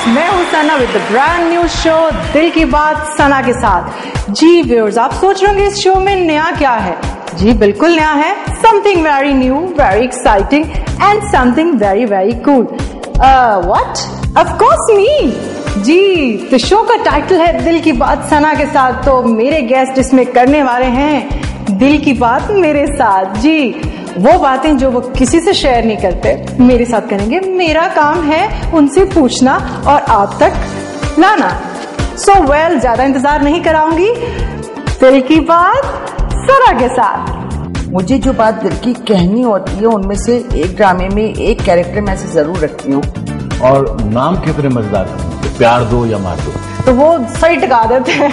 Viewers, मैं हूं Sana with the brand new show Dil ki बात सना के साथ। जी व्यूअर्स, आप सोच रहे होंगे इस शो में नया क्या है? जी बिल्कुल नया है, something very new, very exciting and something very very cool. What? Of course me. जी, तो शो का टाइटल है दिल की बात सना के साथ, तो मेरे गेस्ट इसमें करने वाले हैं दिल की बात मेरे साथ। जी, वो बातें जो वो किसी से शेयर नहीं करते मेरे साथ करेंगे। मेरा काम है उनसे पूछना और आप तक लाना। सो वेल, ज्यादा इंतजार नहीं कराऊंगी, दिल की बात सना के साथ। मुझे जो बात दिल की कहनी होती है उनमें से एक ड्रामे में एक कैरेक्टर मैं ऐसे जरूर रखती हूँ। और नाम कितने मजेदार हैं, प्यार दो या मार दो, तो वो सही टिका देते हैं।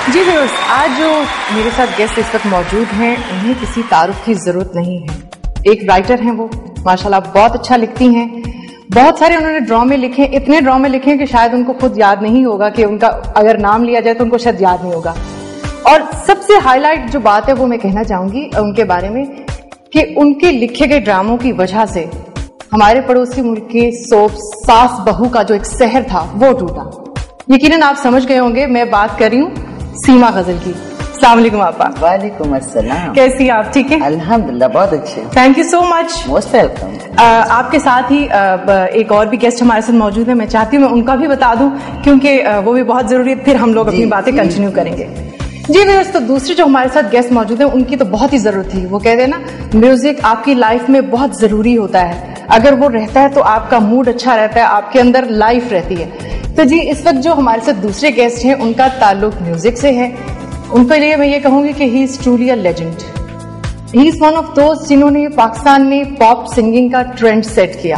जी व्यूअर्स, आज जो मेरे साथ गेस्ट इस वक्त मौजूद हैं उन्हें किसी तारुफ की जरूरत नहीं है। एक राइटर हैं वो, माशाल्लाह बहुत अच्छा लिखती हैं। बहुत सारे उन्होंने ड्रामे लिखे, इतने ड्रामे लिखे हैं कि शायद उनको खुद याद नहीं होगा कि उनका अगर नाम लिया जाए तो उनको शायद याद नहीं होगा। और सबसे हाईलाइट जो बात है वो मैं कहना चाहूंगी उनके बारे में कि उनके लिखे गए ड्रामों की वजह से हमारे पड़ोसी मुल्क के सोप सास बहू का जो एक शहर था वो टूटा। यकीनन आप समझ गए होंगे, मैं बात कर रही हूँ सीमा गजल की। अस्सलाम वालेकुम आपा। वालेकुम अस्सलाम। कैसी आप? ठीक है अल्हम्दुलिल्लाह, बहुत अच्छे। Thank you so much. Most welcome. आपके साथ ही एक और भी गेस्ट हमारे साथ मौजूद है। मैं चाहती हूँ मैं उनका भी बता दूं क्योंकि वो भी बहुत जरूरी है, फिर हम लोग अपनी बातें कंटिन्यू करेंगे। जी व्यूअर्स, तो दूसरे जो हमारे साथ गेस्ट मौजूद हैं उनकी तो बहुत ही जरूरत थी। वो कहते हैं ना, म्यूजिक आपकी लाइफ में बहुत जरूरी होता है। अगर वो रहता है तो आपका मूड अच्छा रहता है, आपके अंदर लाइफ रहती है। तो जी, इस वक्त जो हमारे साथ दूसरे गेस्ट हैं उनका ताल्लुक म्यूजिक से है। उनके लिए मैं ये कहूंगी कि he is truly a legend. He is one of दोस्त जिन्होंने पाकिस्तान में पॉप सिंगिंग का ट्रेंड सेट किया।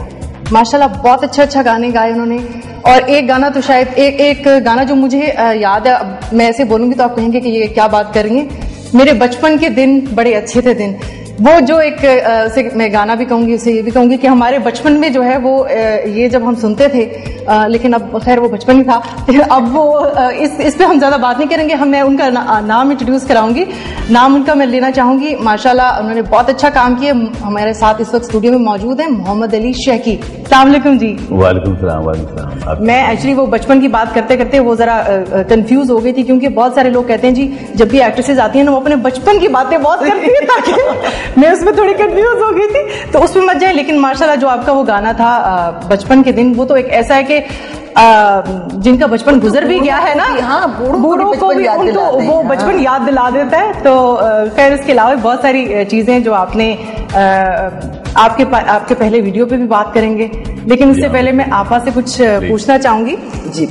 माशाल्लाह बहुत अच्छा गाने गाए उन्होंने। और एक गाना तो शायद एक गाना जो मुझे याद है, मैं ऐसे बोलूंगी तो आप कहेंगे कि ये क्या बात कर रही हैं। मेरे बचपन के दिन बड़े अच्छे थे दिन, वो जो एक मैं गाना भी कहूंगी, उसे ये भी कहूंगी कि हमारे बचपन में जो है वो ये जब हम सुनते थे, लेकिन अब खैर वो बचपन ही था। अब वो इस पे हम ज्यादा बात नहीं करेंगे। मैं उनका नाम इंट्रोड्यूस कराऊंगी। नाम उनका मैं लेना चाहूंगी। माशाल्लाह उन्होंने बहुत अच्छा काम किया। हमारे साथ इस वक्त स्टूडियो में मौजूद है मोहम्मद अली शेखी। अस्सलाम वालेकुम जी। वालेकुम सलाम। वालेकुम सलाम। मैं एक्चुअली वो बचपन की बात करते करते वो जरा कंफ्यूज हो गई थी, क्योंकि बहुत सारे लोग कहते हैं जी जब भी एक्ट्रेसेस आती हैं ना वो अपने बचपन की बातें बहुत करती है, ताकि मैं उसमें थोड़ी कंफ्यूज हो गई थी, तो उसमें मत जाए। लेकिन माशाल्लाह जो आपका वो गाना था बचपन के दिन, वो तो एक ऐसा है कि जिनका बचपन गुजर भी गया है ना, हाँ, बूढ़ों को भी उनको वो बचपन याद दिला देता है। तो खैर इसके अलावा बहुत सारी चीजें जो आपने आपके पहले वीडियो पे भी बात करेंगे, लेकिन उससे पहले मैं आपा से कुछ पूछना चाहूंगी। जी,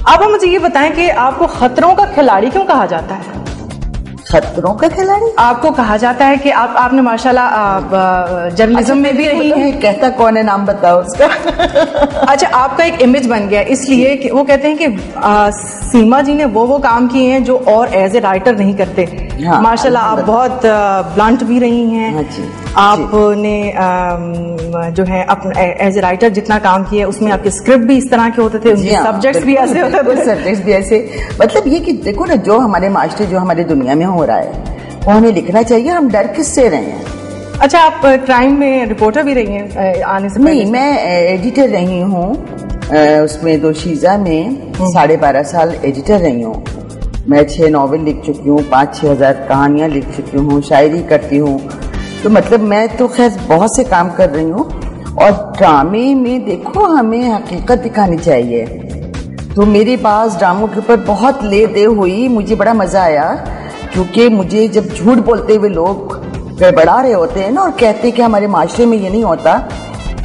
आपा मुझे ये बताएं कि आपको खतरों का खिलाड़ी क्यों कहा जाता है? खतरों का खिलाड़ी आपको कहा जाता है कि आपने माशाल्लाह जर्नलिज्म में भी रही हैं। कहता कौन है, नाम बताओ उसका। अच्छा, आपका एक इमेज बन गया, इसलिए कि वो कहते हैं कि सीमा जी ने वो काम किए हैं जो और एज ए राइटर नहीं करते। हाँ, माशाल्लाह आप बहुत ब्लंट भी रही हैं। हाँ जी, आपने जो है एज ए राइटर जितना काम किया उसमें आपके स्क्रिप्ट भी इस तरह के होते थे, उनके सब्जेक्ट्स भी ऐसे होते थे। सब्जेक्ट्स भी ऐसे, मतलब ये कि देखो ना, जो हमारे मास्टर जो हमारे दुनिया में हो रहा है वो हमें लिखना चाहिए। हम डर किससे रहे हैं? अच्छा, आप क्राइम में रिपोर्टर भी रही हैं आने से पहले? नहीं, मैं एडिटर रही हूँ। उसमें दोशीजा में 12.5 साल एडिटर रही हूँ। मैं 6 नॉवेल लिख चुकी हूँ, 5-6 हजार कहानियां लिख चुकी हूँ, शायरी करती हूँ। तो मतलब मैं तो खैर बहुत से काम कर रही हूँ। और ड्रामे में देखो हमें हकीकत दिखानी चाहिए। तो मेरे पास ड्रामों के ऊपर बहुत ले दे हुई, मुझे बड़ा मजा आया, क्योंकि मुझे जब झूठ बोलते हुए लोग गड़बड़ा रहे होते हैं ना और कहते हैं कि हमारे माशरे में ये नहीं होता,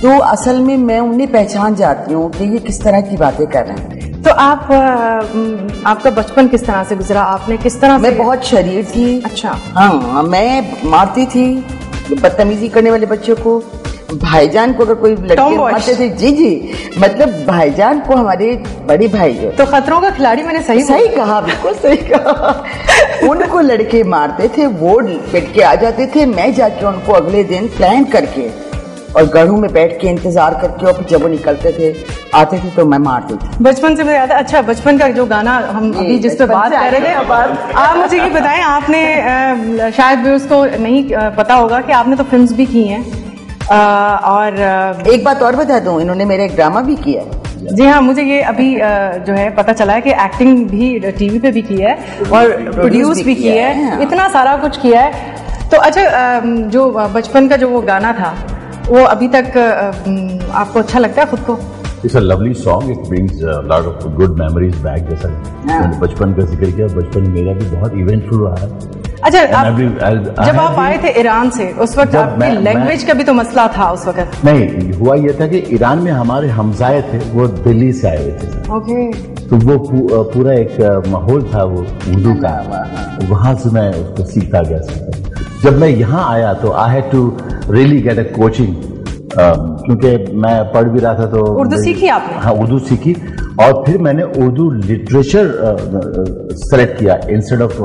तो असल में मैं उन्हें पहचान जाती हूँ कि ये किस तरह की बातें कर रहे हैं। तो आपका बचपन किस तरह से गुजरा? आपने किस तरह? मैं बहुत शरीर थी। अच्छा। हाँ, मैं मारती थी बदतमीजी करने वाले बच्चों को, भाईजान को अगर कोई लड़के मारते थे, जी मतलब भाईजान को हमारे बड़े भाई जो तो खतरों का खिलाड़ी, मैंने सही कहा, बिल्कुल सही कहा। उनको लड़के मारते थे, वो पिट के आ जाते थे, मैं जाके उनको अगले दिन प्लान करके और गढ़ों में बैठ के इंतजार करके, और जब वो निकलते थे आते थे तो मैं मारती थी। बचपन से मुझे याद है। अच्छा, बचपन का जो गाना हम अभी जिस पे बात कर रहे थे, आप मुझे ये बताएं, आपने शायद उसको नहीं पता होगा कि आपने तो फिल्म्स भी की हैं, और एक बात और बता दूं, इन्होंने मेरा एक ड्रामा भी किया है। जी हाँ, मुझे ये अभी जो है पता चला है कि एक्टिंग भी टीवी पे भी की है और प्रोड्यूस भी की है, इतना सारा कुछ किया है। तो अच्छा, जो बचपन का जो वो गाना था, वो अभी तक आपको अच्छा लगता है खुद को? It's a lovely song. It brings a lot of good memories back. जैसा मैंने बचपन का जिक्र किया, बचपन मेरा भी बहुत इवेंटफुल रहा है। अच्छा, जब आप आए थे ईरान से, उस वक्त आपकी लैंग्वेज का भी तो मसला था उस वक्त? नहीं, हुआ ये था कि ईरान में हमारे हमसाये थे, वो दिल्ली से आए हुए थे। ओके। तो वो पूरा एक माहौल था वो उर्दू का, वहां से मैं उसको सीखता गया। जब मैं यहाँ आया तो I had to really get a coaching, क्योंकि मैं पढ़ भी रहा था तो उर्दू सीखी आपने? हाँ, उर्दू सीखी, और फिर मैंने उर्दू लिटरेचर सेलेक्ट किया इंस्टेड ऑफ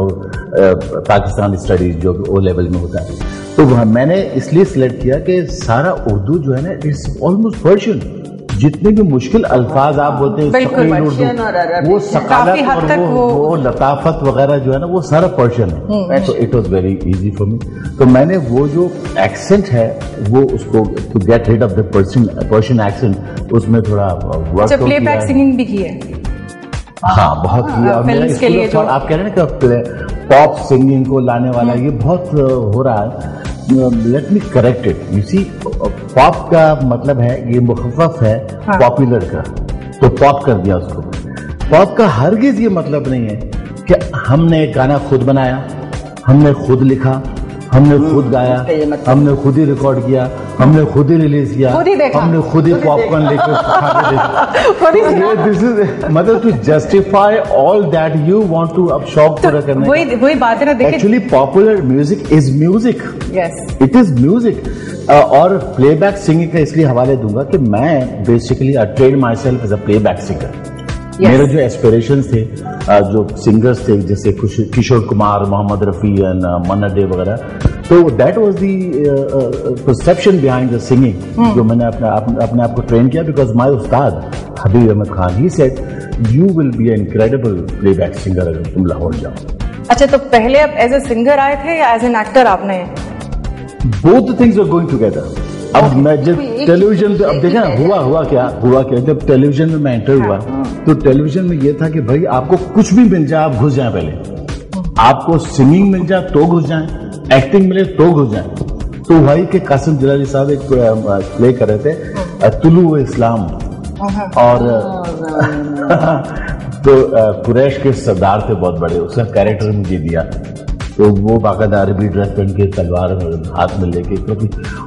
पाकिस्तान स्टडीज जो ओ लेवल में होता है। तो मैंने इसलिए सिलेक्ट किया कि सारा उर्दू जो है ना, इट्स ऑलमोस्ट पर्शियन। जितने भी मुश्किल अल्फाज आप बोलते हैं वो सकालत और वो लताफत वगैरह जो है ना, वो सारा पर्शियन है। तो it was very easy for me. तो मैंने वो जो एक्सेंट है वो उसको to get rid of the Persian accent, उसमें थोड़ा वर्क किया। प्लेबैक सिंगिंग भी की है? हाँ, बहुत किया। और मेरा के लिए जो आप कह रहे हैं ना कि पॉप सिंगिंग को लाने वाला ये बहुत हो रहा है। Let me correct it. You see, pop का मतलब है, ये मुखफ़फ़ है पॉपुलर का, तो पॉप कर दिया उसको। पॉप का हरगिज ये मतलब नहीं है कि हमने गाना खुद बनाया, हमने खुद लिखा, हमने खुद गाया, हमने खुद ही रिकॉर्ड किया, हमने खुद ही रिलीज किया, हमने खुद ही पॉपकॉर्न लेकर मतलब to justify all that you want to अब शौक पूरा करने, वही बात है ना। देखिए, actually popular music is music, it is music. और प्लेबैक सिंगिंग का इसलिए हवाले दूंगा कि मैं basically I train myself as a playback singer. मेरे जो एस्पिरेशंस थे, जो सिंगर्स थे जैसे किशोर कुमार, मोहम्मद रफी एंड मन्ना डे वगैरह, तो that was the perception behind the singing जो मैंने अपने आप को ट्रेन किया। Because my Ustad Habib Ahmed Khan, he said you will be an incredible playback singer अगर तुम लाहौर जाओ। अच्छा, तो पहले आप एज ए सिंगर आए थे या एज एन एक्टर? आपने both things are going together. अब मैं जब टेलीविजन पे, अब देखा हुआ क्या जब टेलीविजन में मैं एंटर हुआ, तो टेलीविजन में ये था कि भाई आपको कुछ भी मिल जाए आप घुस जाए। पहले आपको सिंगिंग मिल जाए तो घुस जाए, एक्टिंग मिले तो घुस जाए। तो भाई के कासिम जिलानी साहब एक प्ले कर रहे थे तुलू इस्लाम, और तो कुरैश के सरदार थे बहुत बड़े, उसका कैरेक्टर मुझे दिया। तो वो बाकायदा अरबी ड्रेस पहन के तलवार हाथ में लेके,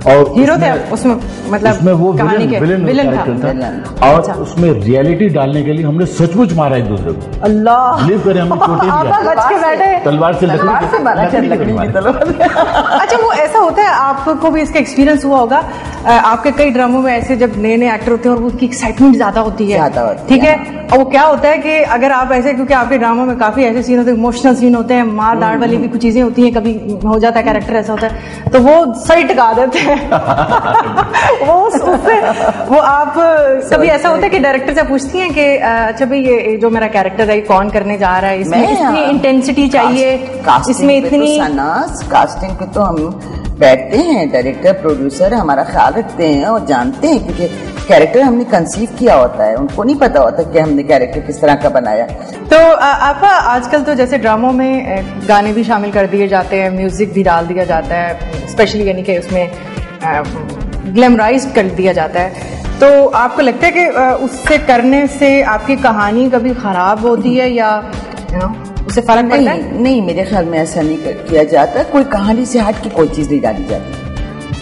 और हीरो थे उसमें, मतलब उसमें वो विलन था। और उसमें रियलिटी डालने के लिए हमने सचमुच मारा एक दूसरे को। अल्लाह, बिलीव करें, हमने चोटें तलवार से लकड़ी। अच्छा, वो ऐसा होता है, आपको भी इसका एक्सपीरियंस हुआ होगा। आपके कई ड्रामों में ऐसे जब नए नए एक्टर होते हैं और उनकी एक्साइटमेंट ज्यादा होती है, ठीक है, और वो क्या होता है कि अगर आप ऐसे, क्योंकि आपके ड्रामों में काफी ऐसे सीन होते हैं, इमोशनल सीन होते हैं, मार दाड़ वाली भी कुछ चीजें होती हैं, कभी हो जाता है कैरेक्टर ऐसा होता है, तो वो सही टिका देते हैं। वो आप कभी ऐसा होता है कि डायरेक्टर से पूछती हैं कि अच्छा भाई ये जो मेरा कैरेक्टर है कौन करने जा रहा है, इसमें इतनी इंटेंसिटी चाहिए, इसमें इतनी कास्टिंग पे तो हम बैठते हैं, डायरेक्टर प्रोड्यूसर हमारा ख्याल रखते हैं और जानते हैं, क्योंकि कैरेक्टर हमने कंसीव किया होता है, उनको नहीं पता होता कि हमने कैरेक्टर किस तरह का बनाया। तो आपका आजकल तो जैसे ड्रामों में गाने भी शामिल कर दिए जाते हैं, म्यूजिक भी डाल दिया जाता है, स्पेशली यानी कि उसमें ग्लैमराइज कर दिया जाता है। तो आपको लगता है कि उससे करने से आपकी कहानी कभी खराब होती है या उससे फर्क पड़ता है? नहीं, मेरे ख्याल में ऐसा नहीं किया जाता। कोई कहानी से हट के कोई चीज नहीं डाली जाती।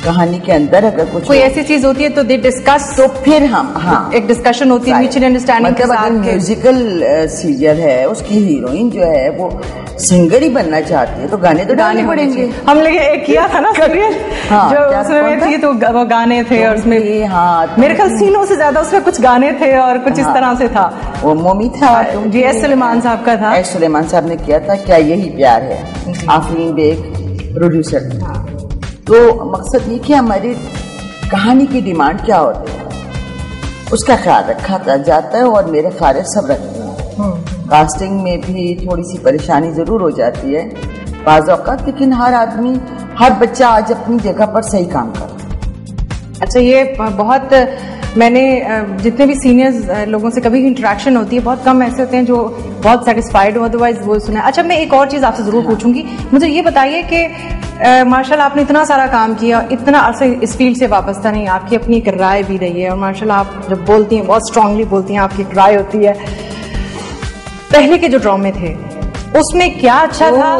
कहानी के अंदर अगर कुछ कोई ऐसी चीज होती है तो दे डिस्कस, तो फिर हम एक डिस्कशन होती है म्यूचुअल अंडरस्टैंडिंग के साथ। म्यूजिकल सीरियल है, उसकी हीरोइन जो है वो सिंगर ही बनना चाहती है तो गाने तो गाने पड़ेंगे। हम लोग एक किया था ना सीरियल जो उसमें थी तो वो गाने थे और उसमें मेरे ख्याल सीनों से ज्यादा उसमें कुछ गाने थे और कुछ इस तरह से था। वो मोमी था जी, एस सुलेमान साहब का था। एस सुलेमान साहब ने किया था क्या यही प्यार है, आफरीन बेग प्रोड्यूसर। तो मकसद ये कि हमारी कहानी की डिमांड क्या होती है उसका ख्याल रखा जाता है और मेरे ख्याल सब रखते हैं। कास्टिंग में भी थोड़ी सी परेशानी जरूर हो जाती है बाज़ औक़ात, लेकिन हर आदमी हर बच्चा आज अपनी जगह पर सही काम कर रहा है। अच्छा, ये बहुत मैंने जितने भी सीनियर्स लोगों से कभी इंटरेक्शन होती है बहुत कम ऐसे होते हैं जो बहुत सेटिस्फाइड हो, अदरवाइज वो सुना है। अच्छा, मैं एक और चीज़ आपसे ज़रूर पूछूंगी, मुझे ये बताइए कि माशाल्लाह आपने इतना सारा काम किया, इतना अरसे इस फील्ड से वाबस्ता नहीं, आपकी अपनी एक राय भी रही है और माशाल्लाह आप जब बोलती हैं बहुत स्ट्रांगली बोलती हैं, आपकी एक राय होती है। पहले के जो ड्रामे थे उसमें क्या अच्छा था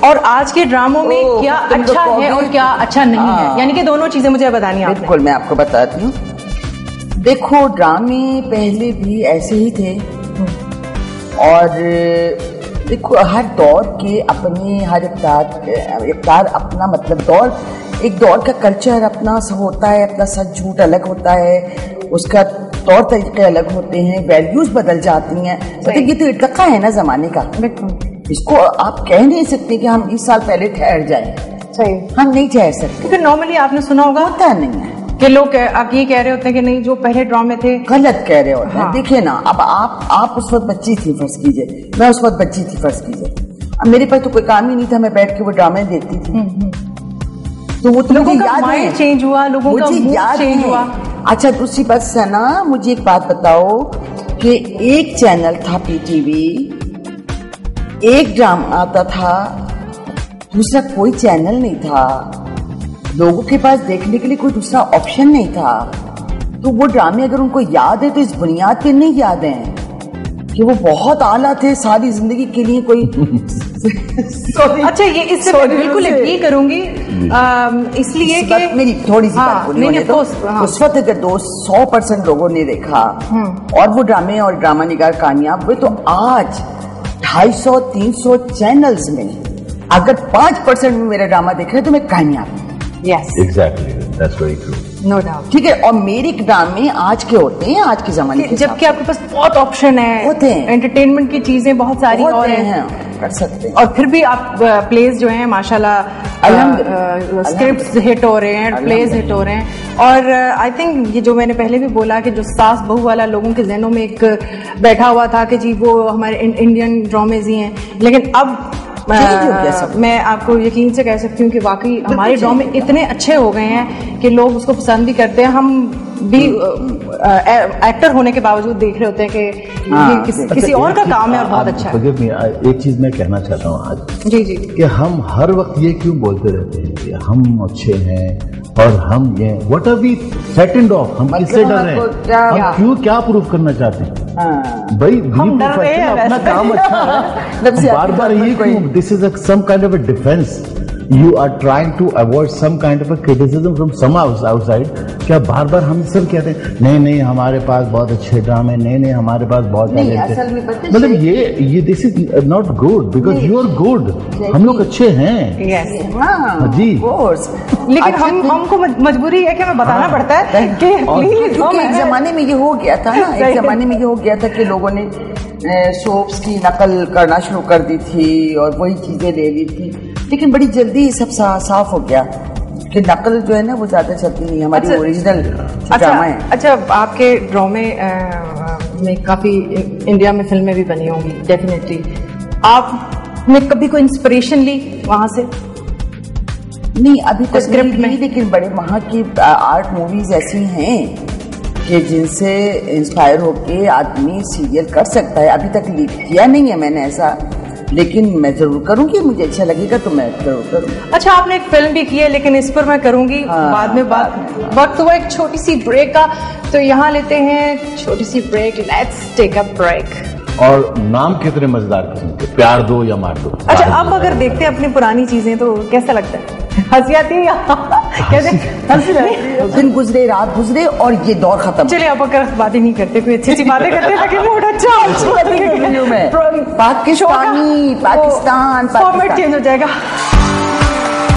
और आज के ड्रामों में क्या अच्छा है और क्या अच्छा नहीं है, यानी कि दोनों चीजें मुझे बतानी है। बिल्कुल, मैं आपको बताती हूँ। देखो, ड्रामे पहले भी ऐसे ही थे और देखो हर दौर के अपने हर इक़्तिदार अपना मतलब एक दौर का कल्चर अपना सब होता है, अपना सच झूठ अलग होता है, उसका तौर तरीके अलग होते हैं, वैल्यूज बदल जाती हैं। मतलब ये तो इर्तिक़ा है ना जमाने का, इसको आप कह नहीं सकते कि हम 20 साल पहले ठहर जाएं। सही, हम नहीं ठहर सकते क्योंकि नॉर्मली आपने सुना होगा होता नहीं है कि लोग आप ये कह रहे होते हैं कि नहीं जो पहले ड्रामे थे गलत कह रहे होते हैं। देखिए ना, अब आप उस वक्त बच्ची थी फर्ज कीजिए, मैं उस वक्त बच्ची थी फर्ज कीजिए, अब मेरे पास तो कोई काम ही नहीं था, मैं बैठ के वो ड्रामे देखती थी। तो वो लोगों का माइंड चेंज हुआ, लोगों का मूड चेंज हुआ। अच्छा, दूसरी बात सना, मुझे एक बात बताओ कि एक चैनल था पीटीवी, एक ड्रामा आता था, दूसरा कोई चैनल नहीं था, लोगों के पास देखने के लिए कोई दूसरा ऑप्शन नहीं था। तो वो ड्रामे अगर उनको याद है तो इस बुनियाद पे नहीं याद है कि वो बहुत आला थे सारी जिंदगी के लिए कोई अच्छा, ये इससे बिल्कुल एग्री करूंगी, इसलिए कि मेरी थोड़ी सी बात बोलनी है तो उस वक्त अगर 100% लोगों ने देखा और वो ड्रामे और ड्रामा निगार कामयाब हुए, तो आज 250-300 चैनल्स में अगर 5% में मेरा ड्रामा देख रहे तो मैं कामयाब हूँ। Yes. Exactly. That's very true. No doubt. ठीक है, और मेरे ड्रामे आज के होते हैं, आज के जमाने के, जबकि आपके पास बहुत ऑप्शन है, होते हैं, एंटरटेनमेंट की चीजें बहुत सारी और हैं, कर सकते हैं। और फिर भी आप प्लेज जो हैं माशाल्लाह स्क्रिप्ट्स हिट हो रहे हैं, प्लेज हिट हो रहे हैं। और आई थिंक ये जो मैंने पहले भी बोला कि जो सास बहू वाला लोगों के जहनों में एक बैठा हुआ था कि जी वो हमारे इंडियन ड्रामेज ही हैं, लेकिन अब मैं आपको यकीन से कह सकती हूँ कि वाकई हमारे ड्रामे इतने अच्छे हो गए हैं कि लोग उसको पसंद भी करते हैं। हम भी एक्टर होने के बावजूद देख रहे होते हैं कि किसी और का काम है और बहुत अच्छा है। एक चीज मैं कहना चाहता हूँ आज जी कि हम हर वक्त ये क्यों बोलते रहते हैं कि हम अच्छे हैं और हम ये what are we threatened of, हम किससे डर रहे हैं, हम क्यों क्या प्रूफ करना चाहते हैं? भाई हम डर रहे हैं, अपना काम अच्छा है, बार बार ये क्यों? This is some kind of a defence, you are trying to avoid some kind of a criticism from some outside. क्या बार बार हम सब कहते हैं नहीं हमारे पास बहुत अच्छे ड्रामे, नहीं हमारे पास बहुत टैलेंट है, मतलब ये this is not good because you are good, हम लोग अच्छे हैं जी, लेकिन हमको मजबूरी है कि हमें बताना पड़ता है कि प्लीज। एक जमाने में ये हो गया था ना, एक जमाने में ये हो गया था कि लोगों ने सोप्स की नकल करना शुरू कर दी थी और वही चीजें ले ली थी, लेकिन बड़ी जल्दी सब साफ हो गया कि नकल जो है ना वो ज्यादा चलती नहीं, हमारी ओरिजिनल ड्रामा है। अच्छा, आपके ड्रामे में काफी इंडिया में फिल्में भी बनी होंगी डेफिनेटली, आपने कभी कोई इंस्पिरेशन ली वहां से? नहीं, अभी तक स्क्रिप्ट में, लेकिन बड़े वहाँ की आर्ट मूवीज ऐसी हैं कि जिनसे इंस्पायर होके आदमी सीरियल कर सकता है। अभी तक किया नहीं है मैंने ऐसा, लेकिन मैं जरूर करूंगी, मुझे अच्छा लगेगा तो मैं जरूर करूंगी। अच्छा, आपने एक फिल्म भी की है, लेकिन इस पर मैं करूंगी बाद में बात। वक्त हुआ एक छोटी सी ब्रेक का, तो यहाँ लेते हैं छोटी सी break. Let's take a break. और नाम कितने मजेदार किस्म के, प्यार दो या मार दो। अच्छा, अब अगर देखते हैं अपनी पुरानी चीजें तो कैसा लगता है? हंसी आती है दिन गुजरे, रात गुजरे और ये दौर खत्म। चलिए अब अगर बातें नहीं करते, कोई अच्छी बातें करते ताकि मूड अच्छा पाकिस्तान, फॉर्मेट चेंज हो जाएगा।